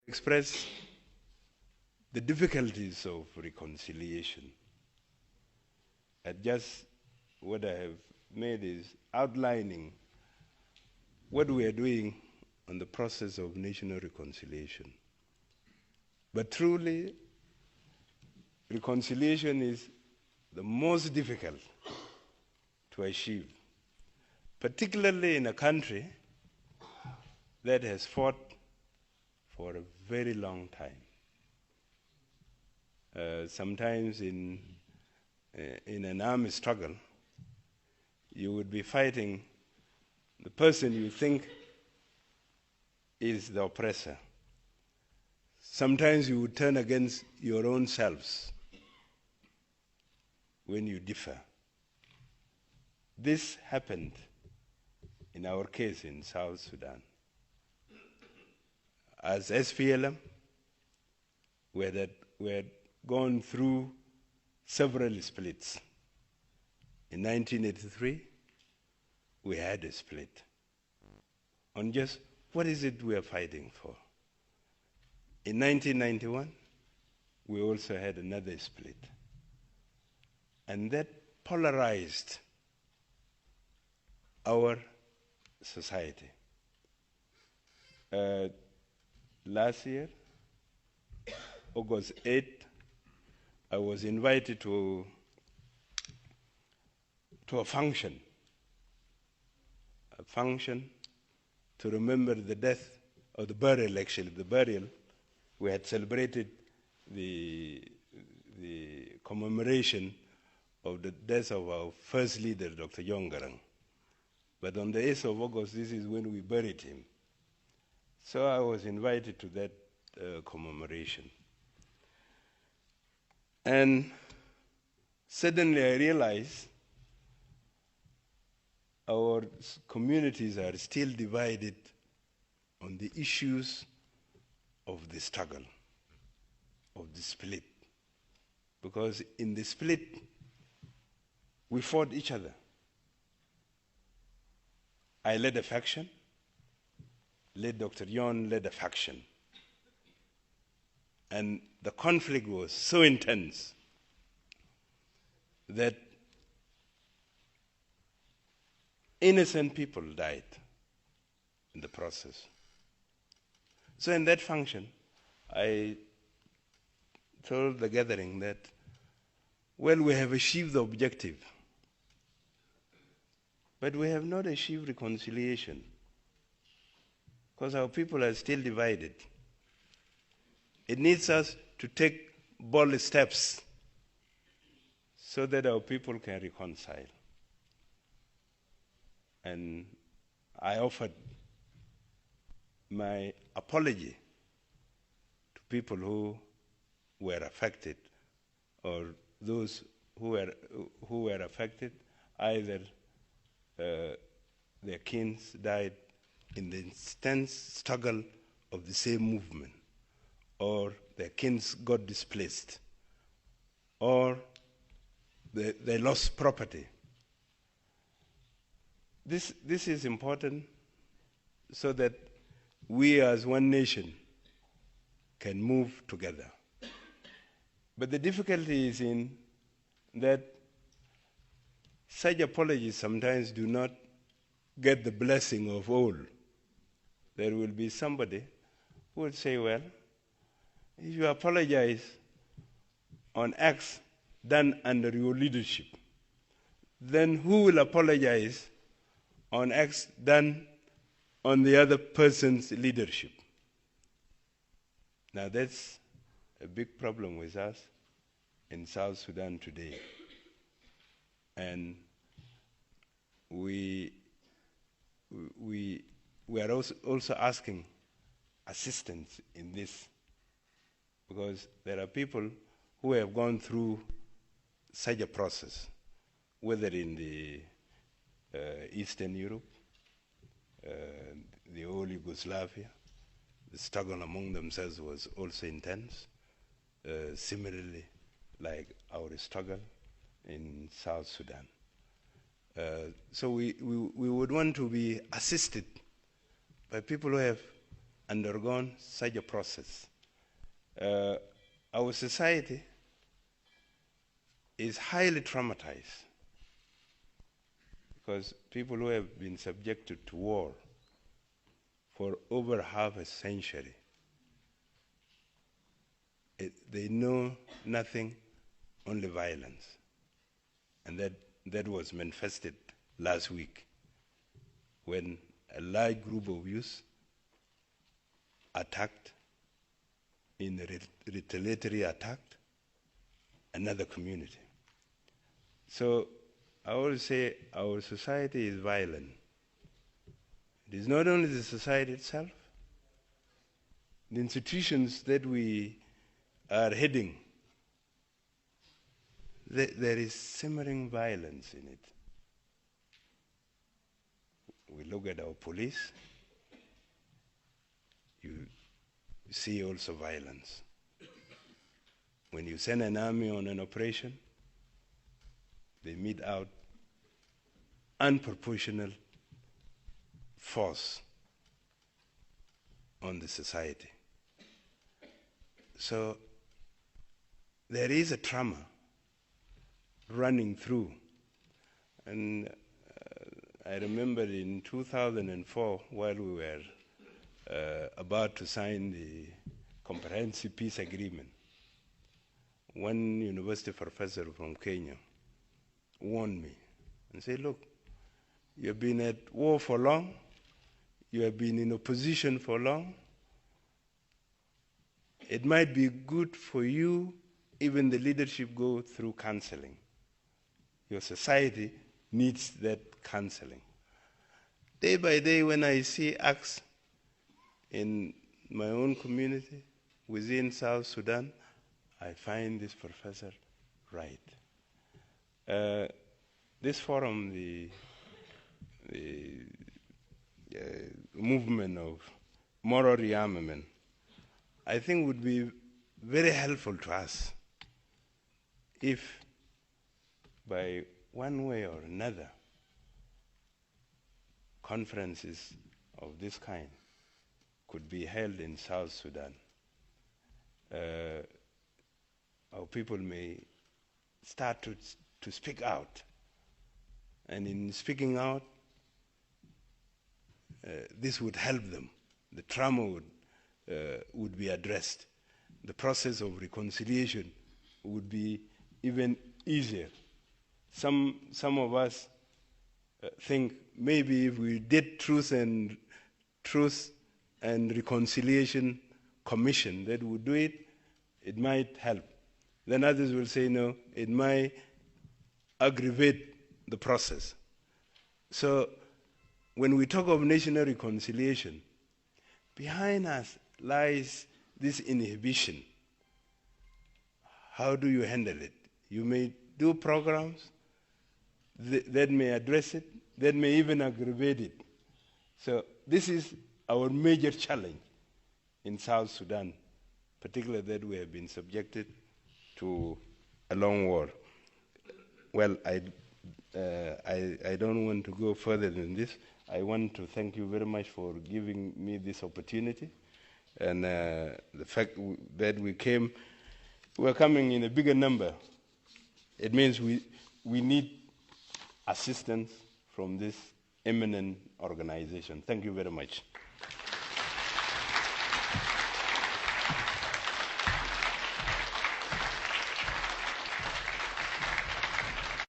Express the difficulties of reconciliation. And just what I have made is outlining what we are doing on the process of national reconciliation. But truly, reconciliation is the most difficult to achieve, particularly in a country that has fought for a very long time. Sometimes in an armed struggle, you would be fighting the person you think is the oppressor. Sometimes you would turn against your own selves when you differ. This happened in our case in South Sudan. As SPLM, we had gone through several splits. In 1983, we had a split on just what is it we are fighting for. In 1991, we also had another split. And that polarized our society. Last year, August 8th, I was invited to a function to remember the death, or the burial actually, the burial. We had celebrated the commemoration of the death of our first leader, Dr. John Garang. But on the 8th of August, this is when we buried him. So I was invited to that commemoration. And suddenly I realized our communities are still divided on the issues of the struggle, of the split. Because in the split, we fought each other. I led a faction, Dr. Yon led a faction. And the conflict was so intense that innocent people died in the process. So in that function, I told the gathering that, well, we have achieved the objective, but we have not achieved reconciliation because our people are still divided. It needs us to take bold steps so that our people can reconcile. And I offered my apology to people who were affected, or those who were affected, either their kins died in the intense struggle of the same movement, or their kins got displaced, or they lost property. This is important so that we as one nation can move together. But the difficulty is in that such apologies sometimes do not get the blessing of all. There will be somebody who will say, well, if you apologize on acts done under your leadership, then who will apologize on acts done on the other person's leadership? Now that's a big problem with us in South Sudan today. And we are also asking assistance in this, because there are people who have gone through such a process, whether in the Eastern Europe, the old Yugoslavia. The struggle among themselves was also intense, similarly like our struggle in South Sudan. So we would want to be assisted by people who have undergone such a process. Our society is highly traumatized because people who have been subjected to war for over half a century, they know nothing, only violence. And that was manifested last week when a large group of youth attacked, in a retaliatory attack, another community. So I always say our society is violent. It is not only the society itself, the institutions that we are heading, there is simmering violence in it. We look at our police, you see also violence. When you send an army on an operation, they mete out unproportional force on the society. So there is a trauma running through. And I remember in 2004, while we were about to sign the Comprehensive Peace Agreement, one university professor from Kenya warned me and said, look, you have been at war for long, you have been in opposition for long, it might be good for you, even the leadership, go through counseling. Your society needs that counseling. Day by day, when I see acts in my own community within South Sudan, I find this professor right. This forum, the movement of moral rearmament, I think would be very helpful to us if by one way or another conferences of this kind could be held in South Sudan. Our people may start to speak out. And in speaking out, this would help them. The trauma would be addressed. The process of reconciliation would be even easier. Some of us think maybe if we did truth and reconciliation commission that would do it, it might help. Then others will say no, it might aggravate the process. So when we talk of national reconciliation, behind us lies this inhibition. How do you handle it? You may do programs that may address it, that may even aggravate it. So this is our major challenge in South Sudan, particularly that we have been subjected to a long war. Well, I don't want to go further than this. I want to thank you very much for giving me this opportunity. And the fact that we're coming in a bigger number, it means we need assistance from this eminent organization. Thank you very much.